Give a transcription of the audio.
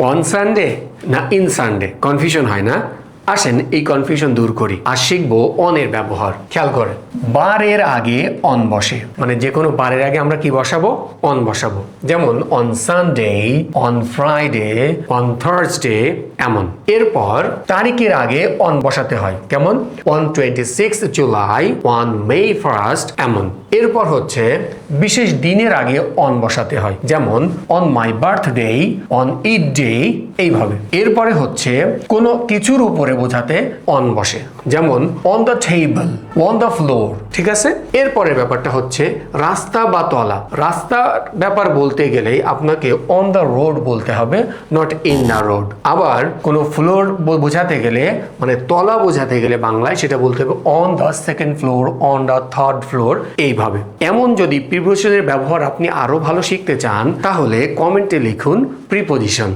On Sunday না in Sunday, confusion হয় না? আসেন এই কনফিউশন দূর করি আর শিখবো অনের ব্যবহার। খেয়াল করে, বারের আগে অন বসে, মানে যে কোনো বারের আগে আমরা কি বসাবো? অন বসাবো। যেমন on Sunday, on Friday, on Thursday, এমন। এরপর তারিখের আগে অন বসাতে হয়, কেমন? On 26 July, on May 1st, এমন। এরপর হচ্ছে বিশেষ দিনের আগে অন বসাতে হয়, যেমন on my birthday, on Eid day, এইভাবে। এরপরে হচ্ছে কোনো কিছুর উপরে বোঝাতে অন বসে, যেমন on the table, on the floor, ঠিক আছে? এরপরের ব্যাপারটা হচ্ছে রাস্তা বা তলা। রাস্তার ব্যাপার বলতে গেলে আপনাকে অন দ্য রোড বলতে হবে, নট ইন দ্য রোড। আবার কোনো ফ্লোর বোঝাতে গেলে, মানে তলা বোঝাতে গেলে বাংলায় সেটা বলতে হবে on the second floor, on the third floor, এইভাবে। এমন যদি প্রিপোজিশনের ব্যবহার আপনি আরো ভালো শিখতে চান তাহলে কমেন্টে লিখুন প্রিপোজিশন।